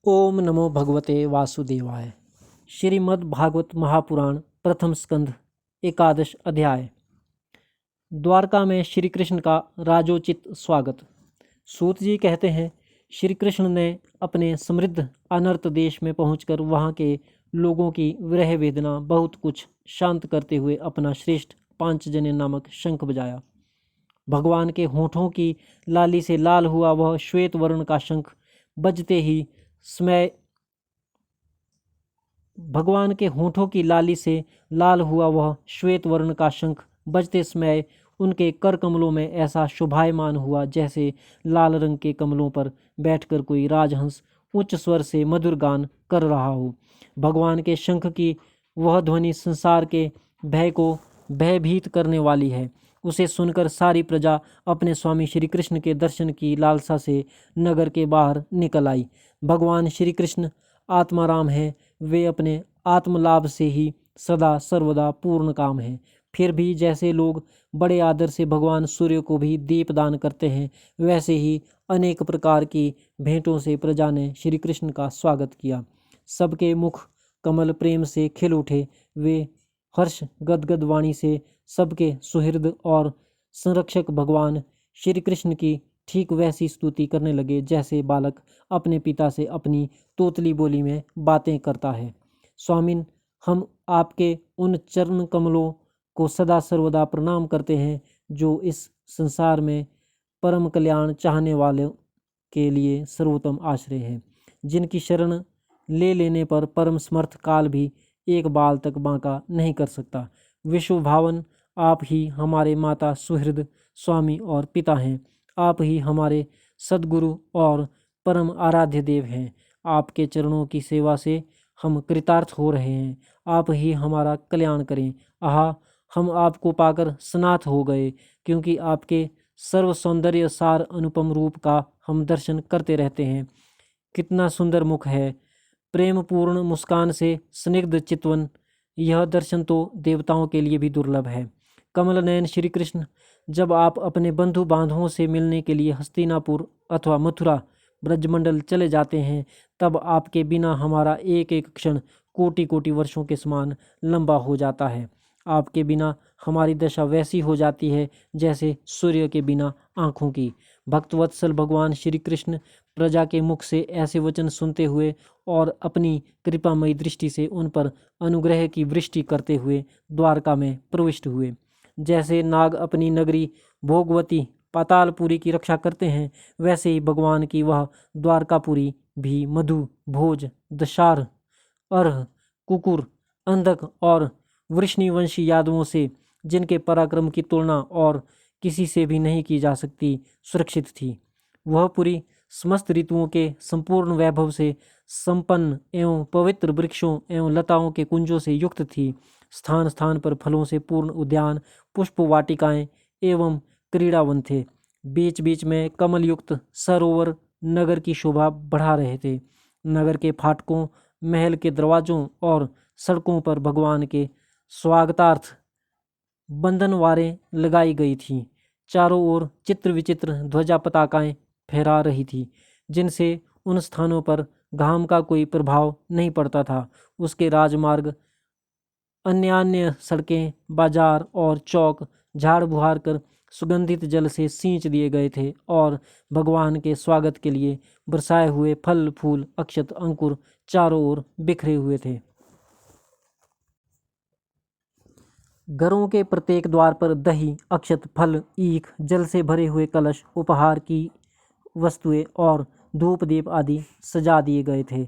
ओम नमो भगवते वासुदेवाय। श्रीमद् भागवत महापुराण प्रथम स्कंध एकादश अध्याय। द्वारका में श्री कृष्ण का राजोचित स्वागत। सूत जी कहते हैं, श्री कृष्ण ने अपने समृद्ध अनर्त देश में पहुंचकर वहां के लोगों की विरह वेदना बहुत कुछ शांत करते हुए अपना श्रेष्ठ पांचजन्य नामक शंख बजाया। भगवान के होठों की लाली से लाल हुआ वह श्वेत वर्ण का शंख बजते ही समय भगवान के होठों की लाली से लाल हुआ वह श्वेत वर्ण का शंख बजते समय उनके कर कमलों में ऐसा शोभायमान हुआ जैसे लाल रंग के कमलों पर बैठकर कोई राजहंस उच्च स्वर से मधुर गान कर रहा हो। भगवान के शंख की वह ध्वनि संसार के भय को भयभीत करने वाली है। उसे सुनकर सारी प्रजा अपने स्वामी श्री कृष्ण के दर्शन की लालसा से नगर के बाहर निकल आई। भगवान श्री कृष्ण आत्माराम है, वे अपने आत्मलाभ से ही सदा सर्वदा पूर्ण काम है। फिर भी जैसे लोग बड़े आदर से भगवान सूर्य को भी दीप दान करते हैं, वैसे ही अनेक प्रकार की भेंटों से प्रजा ने श्री कृष्ण का स्वागत किया। सबके मुख कमल प्रेम से खिल उठे। वे हर्ष गदगद वाणी से सबके सुहृद और संरक्षक भगवान श्री कृष्ण की ठीक वैसी स्तुति करने लगे जैसे बालक अपने पिता से अपनी तोतली बोली में बातें करता है। स्वामिन, हम आपके उन चरण कमलों को सदा सर्वदा प्रणाम करते हैं जो इस संसार में परम कल्याण चाहने वालों के लिए सर्वोत्तम आश्रय है, जिनकी शरण ले लेने पर परम समर्थ काल भी एक बाल तक बांका नहीं कर सकता। विश्व भावन आप ही हमारे माता सुहृद स्वामी और पिता हैं। आप ही हमारे सद्गुरु और परम आराध्य देव हैं। आपके चरणों की सेवा से हम कृतार्थ हो रहे हैं। आप ही हमारा कल्याण करें। आहा, हम आपको पाकर स्नात हो गए, क्योंकि आपके सर्व सौंदर्य सार अनुपम रूप का हम दर्शन करते रहते हैं। कितना सुंदर मुख है, प्रेम पूर्ण मुस्कान से स्निग्ध चितवन। यह दर्शन तो देवताओं के लिए भी दुर्लभ है। कमल नयन श्री कृष्ण, जब आप अपने बंधु बांधवों से मिलने के लिए हस्तिनापुर अथवा मथुरा ब्रजमंडल चले जाते हैं, तब आपके बिना हमारा एक एक क्षण कोटि कोटि वर्षों के समान लंबा हो जाता है। आपके बिना हमारी दशा वैसी हो जाती है जैसे सूर्य के बिना आँखों की। भक्तवत्सल भगवान श्री कृष्ण प्रजा के मुख से ऐसे वचन सुनते हुए और अपनी कृपामयी दृष्टि से उन पर अनुग्रह की वृष्टि करते हुए द्वारका में प्रविष्ट हुए। जैसे नाग अपनी नगरी भोगवती पातालपुरी की रक्षा करते हैं, वैसे ही भगवान की वह द्वारकापुरी भी मधु, भोज, दशार, अर्ह, कुकुर, अंधक और वृष्णिवंशी यादवों से, जिनके पराक्रम की तुलना और किसी से भी नहीं की जा सकती, सुरक्षित थी। वह पुरी समस्त ऋतुओं के संपूर्ण वैभव से संपन्न एवं पवित्र वृक्षों एवं लताओं के कुंजों से युक्त थी। स्थान स्थान पर फलों से पूर्ण उद्यान, पुष्प वाटिकाएं एवं क्रीड़ावन थे। बीच बीच में कमल युक्त सरोवर नगर की शोभा बढ़ा रहे थे। नगर के फाटकों, महल के दरवाजों और सड़कों पर भगवान के स्वागतार्थ बंधनवारें लगाई गई थीं। चारों ओर चित्र विचित्र ध्वजा पताकाएं फहरा रही थी, जिनसे उन स्थानों पर घाम का कोई प्रभाव नहीं पड़ता था। उसके राजमार्ग, अन्य सड़कें, बाजार और चौक झाड़ बुहार कर सुगंधित जल से सींच दिए गए थे और भगवान के स्वागत के लिए बरसाए हुए फल फूल अक्षत अंकुर चारों ओर बिखरे हुए थे। घरों के प्रत्येक द्वार पर दही, अक्षत, फल, ईख, जल से भरे हुए कलश, उपहार की वस्तुएं और धूप दीप आदि सजा दिए गए थे।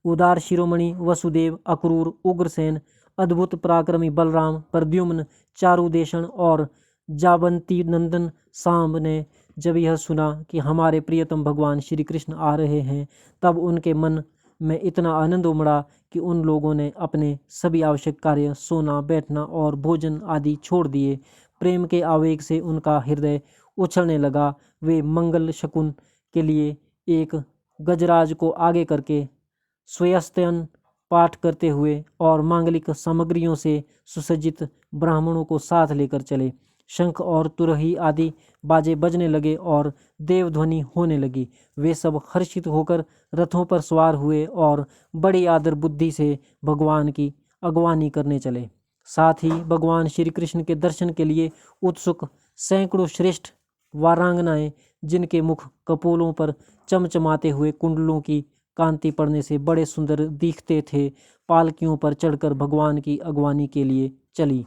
उदार शिरोमणि वसुदेव, अक्रूर, उग्रसेन, अद्भुत पराक्रमी बलराम, प्रद्युम्न, चारुदेशन और जाबंती नंदन सांब ने जब यह सुना कि हमारे प्रियतम भगवान श्री कृष्ण आ रहे हैं, तब उनके मन में इतना आनंद उमड़ा कि उन लोगों ने अपने सभी आवश्यक कार्य, सोना, बैठना और भोजन आदि छोड़ दिए। प्रेम के आवेग से उनका हृदय उछलने लगा। वे मंगल शकुन के लिए एक गजराज को आगे करके स्वयस्तयन पाठ करते हुए और मांगलिक सामग्रियों से सुसज्जित ब्राह्मणों को साथ लेकर चले। शंख और तुरही आदि बाजे बजने लगे और देवध्वनि होने लगी। वे सब हर्षित होकर रथों पर सवार हुए और बड़ी आदर बुद्धि से भगवान की अगवानी करने चले। साथ ही भगवान श्री कृष्ण के दर्शन के लिए उत्सुक सैकड़ों श्रेष्ठ वारांगनाएं, जिनके मुख कपोलों पर चमचमाते हुए कुंडलों की कांति पड़ने से बड़े सुंदर दिखते थे, पालकियों पर चढ़कर भगवान की अगवानी के लिए चली।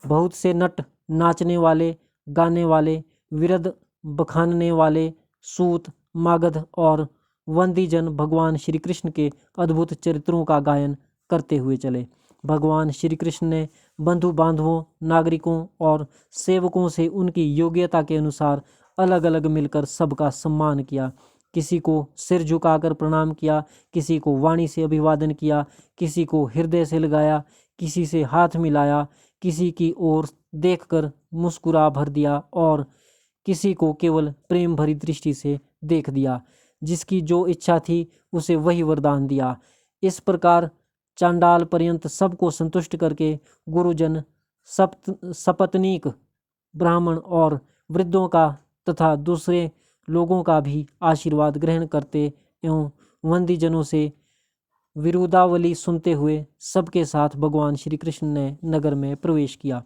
बहुत से नट, नाचने वाले, गाने वाले, विरध बखानने वाले, सूत, मागध और वंदीजन भगवान श्री कृष्ण के अद्भुत चरित्रों का गायन करते हुए चले। भगवान श्री कृष्ण ने बंधु बांधवों, नागरिकों और सेवकों से उनकी योग्यता के अनुसार अलग अलग मिलकर सबका सम्मान किया। किसी को सिर झुकाकर प्रणाम किया, किसी को वाणी से अभिवादन किया, किसी को हृदय से लगाया, किसी से हाथ मिलाया, किसी की ओर देखकर मुस्कुरा भर दिया और किसी को केवल प्रेम भरी दृष्टि से देख दिया। जिसकी जो इच्छा थी उसे वही वरदान दिया। इस प्रकार चांडाल पर्यंत सबको संतुष्ट करके गुरुजन, सपत्नीक, ब्राह्मण और वृद्धों का तथा दूसरे लोगों का भी आशीर्वाद ग्रहण करते एवं वंदीजनों से विरुदावली सुनते हुए सबके साथ भगवान श्री कृष्ण ने नगर में प्रवेश किया।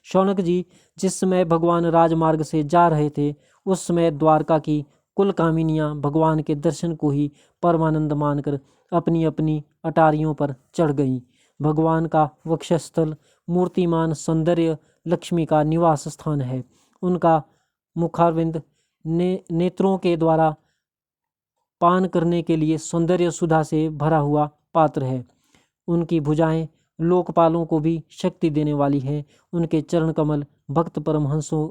शौनक जी जिस समय भगवान राजमार्ग से जा रहे थे, उस समय द्वारका की कुल कामिनियां भगवान के दर्शन को ही परमानंद मानकर अपनी अपनी अटारियों पर चढ़ गईं। भगवान का वक्षस्थल मूर्तिमान सौंदर्य लक्ष्मी का निवास स्थान है। उनका मुखारविंद नेत्रों के द्वारा पान करने के लिए सौंदर्य सुधा से भरा हुआ पात्र है। उनकी भुजाएं लोकपालों को भी शक्ति देने वाली हैं। उनके चरण कमल भक्त परमहंसों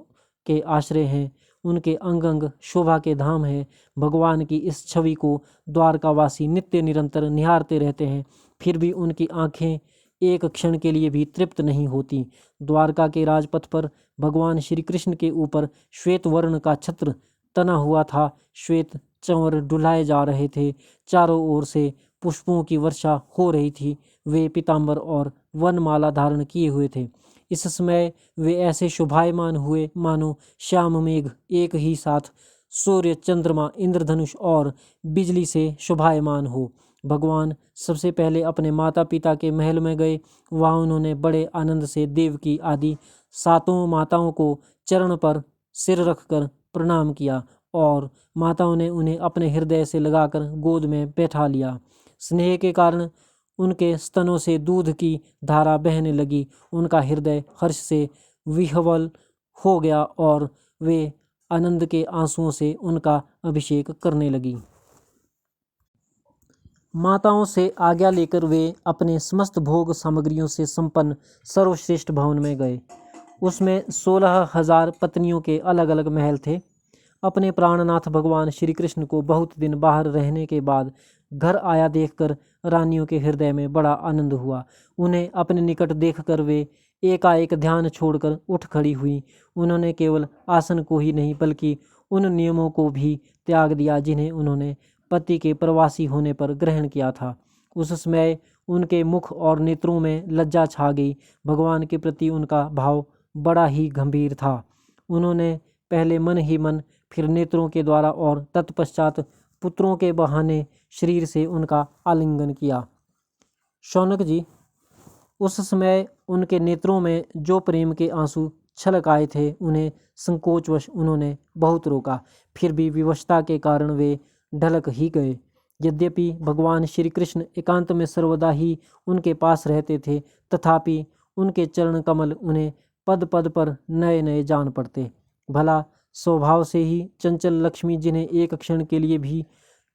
के आश्रय हैं। उनके अंग अंग शोभा के धाम है। भगवान की इस छवि को द्वारकावासी नित्य निरंतर निहारते रहते हैं, फिर भी उनकी आंखें एक क्षण के लिए भी तृप्त नहीं होती। द्वारका के राजपथ पर भगवान श्री कृष्ण के ऊपर श्वेत वर्ण का छत्र तना हुआ था। श्वेत चंवर डुलाए जा रहे थे। चारों ओर से पुष्पों की वर्षा हो रही थी। वे पीतांबर और वनमाला धारण किए हुए थे। इस समय वे ऐसे शोभायमान हुए मानो श्याम मेघ एक ही साथ सूर्य, चंद्रमा, इंद्रधनुष और बिजली से शोभायमान हो। भगवान सबसे पहले अपने माता पिता के महल में गए। वहाँ उन्होंने बड़े आनंद से देवकी आदि सातों माताओं को चरण पर सिर रखकर प्रणाम किया और माताओं ने उन्हें अपने हृदय से लगाकर गोद में बैठा लिया। स्नेह के कारण उनके स्तनों से दूध की धारा बहने लगी। उनका हृदय हर्ष से विह्वल हो गया और वे आनंद के आंसुओं से उनका अभिषेक करने लगी। माताओं से आज्ञा लेकर वे अपने समस्त भोग सामग्रियों से संपन्न सर्वश्रेष्ठ भवन में गए। उसमें 16,000 पत्नियों के अलग अलग महल थे। अपने प्राणनाथ भगवान श्री कृष्ण को बहुत दिन बाहर रहने के बाद घर आया देखकर रानियों के हृदय में बड़ा आनंद हुआ। उन्हें अपने निकट देखकर वे एकाएक ध्यान छोड़कर उठ खड़ी हुई। उन्होंने केवल आसन को ही नहीं बल्कि उन नियमों को भी त्याग दिया जिन्हें उन्होंने पति के प्रवासी होने पर ग्रहण किया था। उस समय उनके मुख और नेत्रों में लज्जा छा गई। भगवान के प्रति उनका भाव बड़ा ही गंभीर था। उन्होंने पहले मन ही मन, फिर नेत्रों के द्वारा और तत्पश्चात पुत्रों के बहाने शरीर से उनका आलिंगन किया। शौनक जी उस समय उनके नेत्रों में जो प्रेम के आंसू छलक आए थे, उन्हें संकोचवश उन्होंने बहुत रोका। फिर भी विवशता के कारण वे ढलक ही गए। यद्यपि भगवान श्री कृष्ण एकांत में सर्वदा ही उनके पास रहते थे, तथापि उनके चरण कमल उन्हें पद पद पर नए नए जान पड़ते। भला स्वभाव से ही चंचल लक्ष्मी, जिन्हें एक क्षण के लिए भी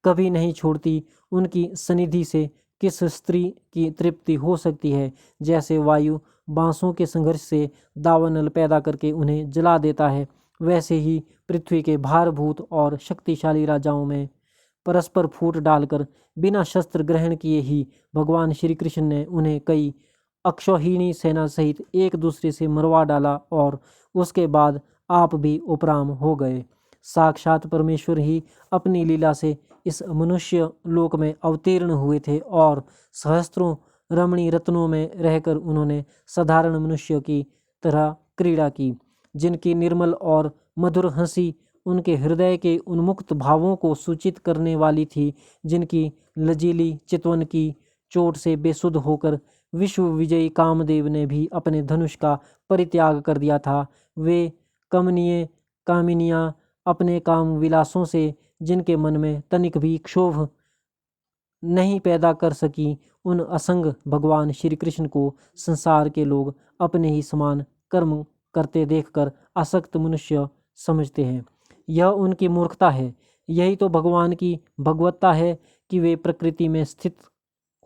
कभी नहीं छोड़ती, उनकी सनिधि से किस स्त्री की तृप्ति हो सकती है। जैसे वायु बांसों के संघर्ष से दावानल पैदा करके उन्हें जला देता है, वैसे ही पृथ्वी के भारभूत और शक्तिशाली राजाओं में परस्पर फूट डालकर बिना शस्त्र ग्रहण किए ही भगवान श्री कृष्ण ने उन्हें कई अक्षौहिणी सेना सहित एक दूसरे से मरवा डाला और उसके बाद आप भी उपराम हो गए। साक्षात परमेश्वर ही अपनी लीला से इस मनुष्य लोक में अवतीर्ण हुए थे और सहस्त्रों रमणी रत्नों में रहकर उन्होंने साधारण मनुष्य की तरह क्रीड़ा की। जिनकी निर्मल और मधुर हंसी उनके हृदय के उन्मुक्त भावों को सूचित करने वाली थी, जिनकी लजीली चितवन की चोट से बेसुध होकर विश्व विजयी कामदेव ने भी अपने धनुष का परित्याग कर दिया था। वे कमनीय कामिनियाँ अपने काम विलासों से जिनके मन में तनिक भी क्षोभ नहीं पैदा कर सकी, उन असंग भगवान श्री कृष्ण को संसार के लोग अपने ही समान कर्म करते देखकर आसक्त मनुष्य समझते हैं। यह उनकी मूर्खता है। यही तो भगवान की भगवत्ता है कि वे प्रकृति में स्थित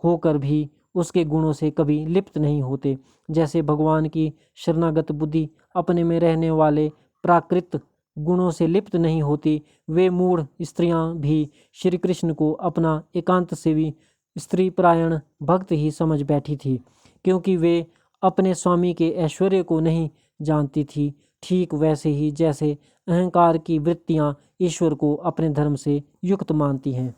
होकर भी उसके गुणों से कभी लिप्त नहीं होते। जैसे भगवान की शरणागत बुद्धि अपने में रहने वाले प्राकृत गुणों से लिप्त नहीं होती, वे मूढ़ स्त्रियां भी श्री कृष्ण को अपना एकांत सेवी स्त्री परायण भक्त ही समझ बैठी थी, क्योंकि वे अपने स्वामी के ऐश्वर्य को नहीं जानती थी। ठीक वैसे ही जैसे अहंकार की वृत्तियां ईश्वर को अपने धर्म से युक्त मानती हैं।